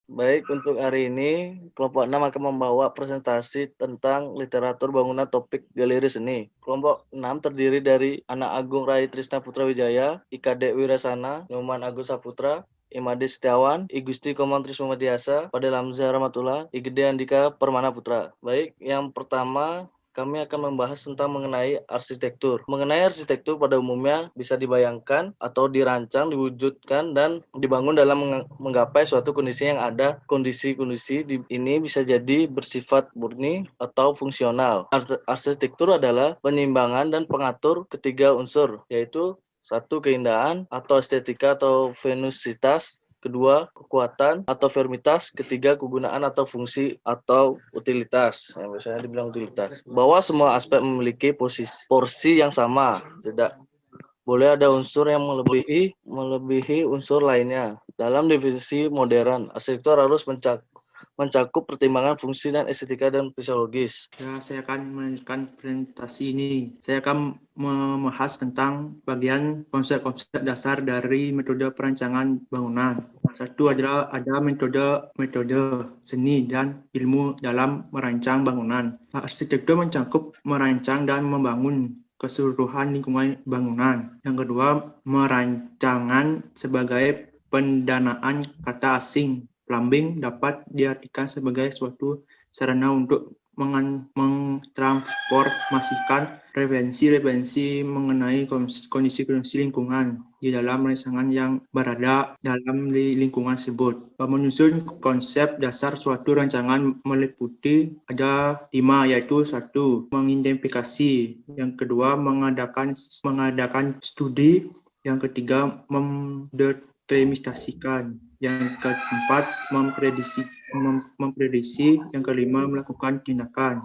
Baik, untuk hari ini kelompok 6 akan membawa presentasi tentang literatur bangunan topik galeri seni. Kelompok 6 terdiri dari Anak Agung Rai Trisna Putra Wijaya, IKD Wirasana, Nyoman Agus Saputra, Imade Setiawan, I Gusti Komang Trismadiasa, Fadel Hamzah Rahmatullah, I Gede Andika Permana Putra. Baik, yang pertama kami akan membahas tentang mengenai arsitektur. Mengenai arsitektur pada umumnya bisa dibayangkan atau dirancang, diwujudkan, dan dibangun dalam menggapai suatu kondisi yang ada. Kondisi-kondisi ini bisa jadi bersifat murni atau fungsional. Arsitektur adalah penimbangan dan pengatur ketiga unsur, yaitu satu, keindahan atau estetika atau venusitas. Kedua, kekuatan atau firmitas. Ketiga, kegunaan atau fungsi atau utilitas. Yang biasanya dibilang utilitas. Bahwa semua aspek memiliki porsi yang sama. Tidak boleh ada unsur yang melebihi unsur lainnya. Dalam definisi modern, arsitektur harus mencakup pertimbangan fungsi dan estetika dan fisiologis. Ya, saya akan melanjutkan presentasi ini. Saya akan membahas tentang bagian konsep-konsep dasar dari metode perancangan bangunan. Satu adalah ada metode seni dan ilmu dalam merancang bangunan. Arsitektur mencakup merancang dan membangun keseluruhan lingkungan bangunan. Yang kedua, merancangan sebagai pendanaan kata asing. Plumbing dapat diartikan sebagai suatu sarana untuk mentransformasikan referensi mengenai kondisi lingkungan di dalam rancangan yang berada dalam lingkungan tersebut. Menyusun konsep dasar suatu rancangan meliputi ada 5, yaitu 1. Mengidentifikasi, yang kedua mengadakan studi, yang ketiga mendeterminasikan, yang keempat memprediksi, yang kelima melakukan tindakan.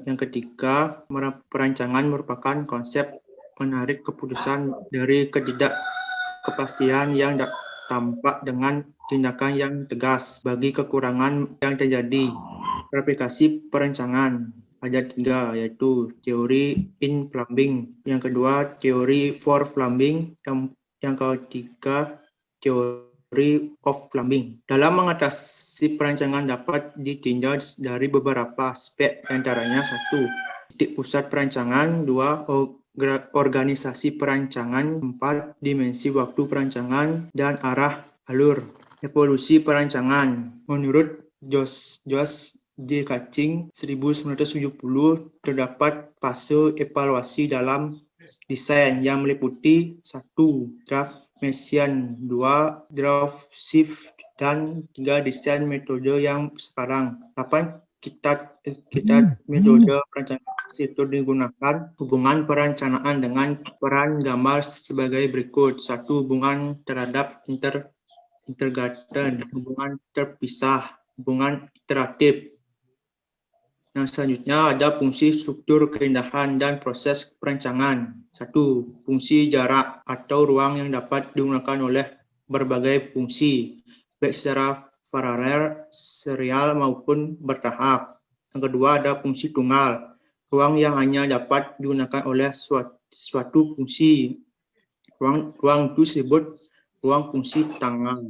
Yang ketiga, perancangan merupakan konsep menarik keputusan dari ketidakkepastian yang tampak dengan tindakan yang tegas bagi kekurangan yang terjadi. Aplikasi perancangan ada 3, yaitu teori in plumbing, yang kedua teori for plumbing, yang ketiga teori of plumbing. Dalam mengatasi perancangan dapat ditinjau dari beberapa aspek, antaranya 1. Titik pusat perancangan, 2. Organisasi perancangan, 4. Dimensi waktu perancangan dan arah alur. Evolusi perancangan. Menurut Josh D. Kaching 1970, terdapat fase evaluasi dalam desain yang meliputi 1. Draft Messiaen, 2. Draft Shift, dan 3. Desain metode yang sekarang. 8. Kita metode perencanaan arsitektur digunakan. Hubungan perencanaan dengan peran gambar sebagai berikut. 1. Hubungan terhadap intergarten, hubungan terpisah, hubungan iteratif. Yang selanjutnya ada fungsi struktur keindahan dan proses perancangan. 1. Fungsi jarak atau ruang yang dapat digunakan oleh berbagai fungsi, baik secara paralel, serial maupun bertahap. Yang kedua ada fungsi tunggal, ruang yang hanya dapat digunakan oleh suatu fungsi. Ruang itu disebut ruang fungsi tunggal.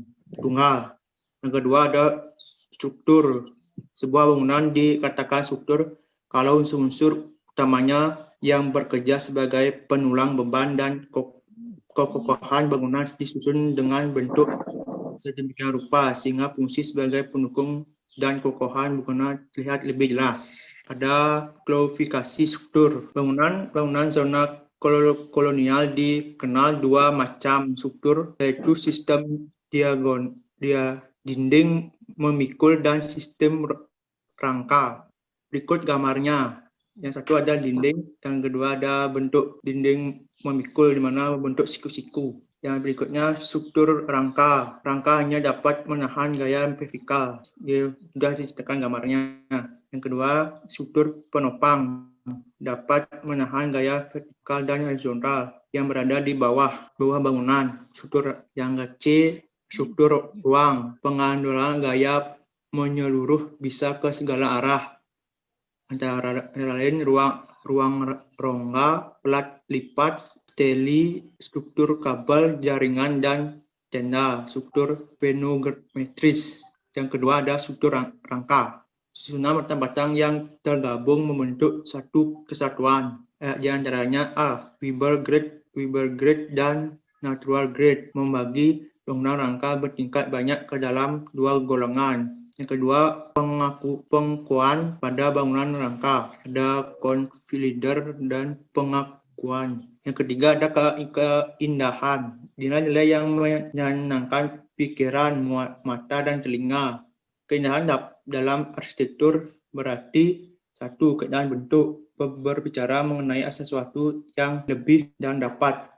Yang kedua ada struktur. Sebuah bangunan dikatakan struktur kalau unsur-unsur utamanya yang bekerja sebagai penulang beban dan kekokohan bangunan disusun dengan bentuk sedemikian rupa sehingga fungsi sebagai pendukung dan kekokohan bangunan terlihat lebih jelas. Ada klasifikasi struktur. Bangunan zona kolonial dikenal 2 macam struktur, yaitu sistem dinding memikul dan sistem rangka. Berikut gambarnya. Yang satu ada dinding, yang kedua ada bentuk dinding memikul di mana bentuk siku-siku. Yang berikutnya struktur rangka. Rangka hanya dapat menahan gaya vertikal. Sudah diceritakan gambarnya. Yang kedua, struktur penopang dapat menahan gaya vertikal dan horizontal yang berada di bawah bangunan. Struktur yang C, struktur ruang, pengandalan gaya menyeluruh bisa ke segala arah. Antara lain ruang rongga, plat lipat, steli, struktur kabel, jaringan, dan tenda, struktur pneumatris. Yang kedua ada struktur rangka. Susunan batang-batang yang tergabung membentuk satu kesatuan. Di antaranya A. Weber grade dan natural grade, membagi bangunan rangka bertingkat banyak ke dalam dua golongan. Yang kedua, pengukuhan pada bangunan rangka. Ada confidence dan pengakuan. Yang ketiga ada keindahan. Nilai-nilai yang menyenangkan pikiran, mata, dan telinga. Keindahan dalam arsitektur berarti satu, keindahan bentuk, berbicara mengenai sesuatu yang lebih dan dapat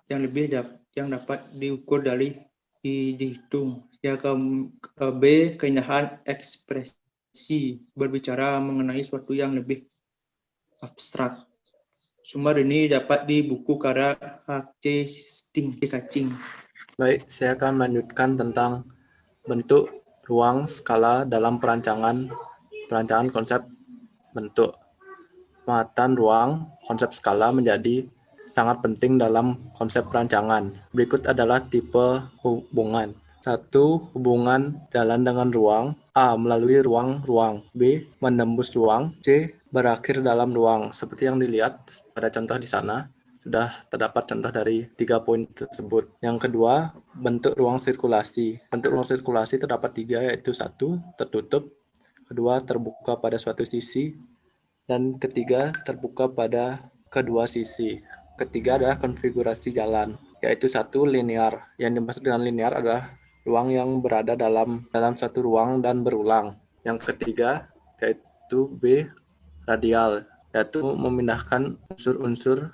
diukur dari dihitung. Yang B, keindahan ekspresi, berbicara mengenai sesuatu yang lebih abstrak. Sumber ini dapat di buku karya H.C. Kacing. Baik, saya akan melanjutkan tentang bentuk, ruang, skala dalam perancangan konsep bentuk. Pemetaan ruang, konsep skala menjadi sangat penting dalam konsep perancangan. Berikut adalah tipe hubungan. 1. Hubungan jalan dengan ruang. A. Melalui ruang-ruang. B. Menembus ruang. C. Berakhir dalam ruang. Seperti yang dilihat pada contoh di sana, sudah terdapat contoh dari 3 poin tersebut. Yang kedua, bentuk ruang sirkulasi. Bentuk ruang sirkulasi terdapat 3, yaitu 1. Tertutup. Kedua, terbuka pada suatu sisi. Dan ketiga, terbuka pada kedua sisi. Ketiga adalah konfigurasi jalan, yaitu 1. Linear. Yang dimaksud dengan linear adalah ruang yang berada dalam satu ruang dan berulang. Yang ketiga, yaitu B. Radial, yaitu memindahkan unsur-unsur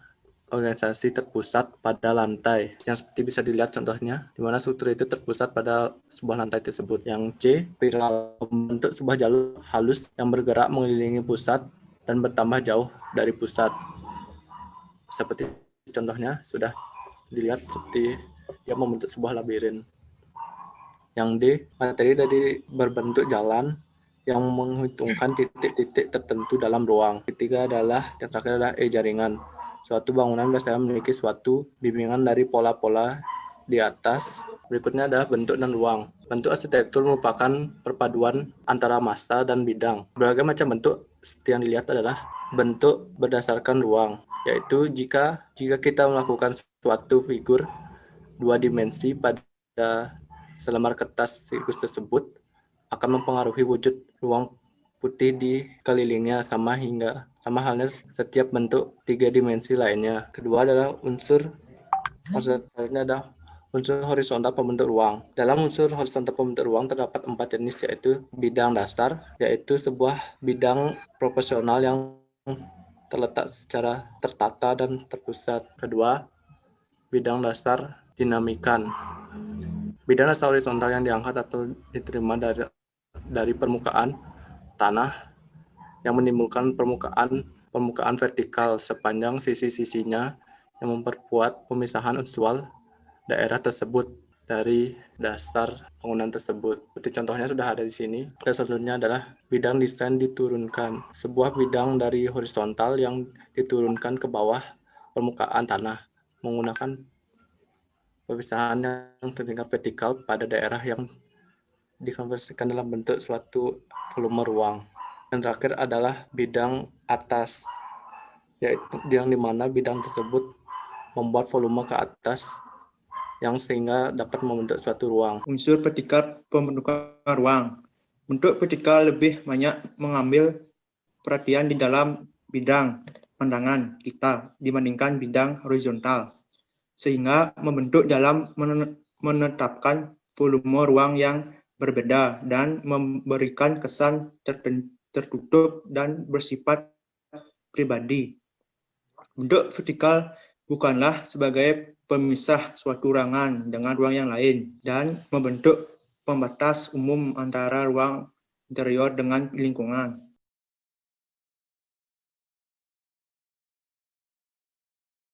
organisasi terpusat pada lantai, yang seperti bisa dilihat contohnya, di mana struktur itu terpusat pada sebuah lantai tersebut. Yang C. Spiral, membentuk sebuah jalur halus yang bergerak mengelilingi pusat dan bertambah jauh dari pusat. Seperti contohnya sudah dilihat seperti dia membentuk sebuah labirin. Yang D. Materi dari berbentuk jalan yang menghitungkan titik-titik tertentu dalam ruang. Ketiga adalah, yang terakhir adalah E. Jaringan. Suatu bangunan biasanya memiliki suatu bimbingan dari pola-pola di atas. Berikutnya adalah bentuk dan ruang. Bentuk arsitektur merupakan perpaduan antara massa dan bidang. Berbagai macam bentuk seperti yang dilihat adalah bentuk berdasarkan ruang, yaitu jika kita melakukan suatu figur 2 dimensi pada selembar kertas sirkus tersebut, akan mempengaruhi wujud ruang putih di kelilingnya, sama halnya setiap bentuk 3 dimensi lainnya. Kedua adalah unsur horizontal pembentuk ruang. Dalam unsur horizontal pembentuk ruang terdapat 4 jenis, yaitu bidang dasar, yaitu sebuah bidang proporsional yang terletak secara tertata dan terpusat. Kedua, bidang dasar dinamikan. Bidang dasar horizontal yang diangkat atau diterima dari permukaan tanah yang menimbulkan permukaan vertikal sepanjang sisi-sisinya yang memperkuat pemisahan usual daerah tersebut dari dasar bangunan tersebut. Seperti contohnya sudah ada di sini. Dan selanjutnya adalah bidang desain diturunkan. Sebuah bidang dari horizontal yang diturunkan ke bawah permukaan tanah menggunakan pemisahan yang tertinggal vertikal pada daerah yang dikonversikan dalam bentuk suatu volume ruang. Yang terakhir adalah bidang atas, yaitu yang dimana bidang tersebut membuat volume ke atas yang sehingga dapat membentuk suatu ruang. Unsur vertikal pembentukan ruang. Bentuk vertikal lebih banyak mengambil perhatian di dalam bidang pandangan kita dibandingkan bidang horizontal, sehingga membentuk dalam menetapkan volume ruang yang berbeda dan memberikan kesan tertutup dan bersifat pribadi. Bentuk vertikal bukanlah sebagai pemisah suatu ruangan dengan ruang yang lain dan membentuk pembatas umum antara ruang interior dengan lingkungan.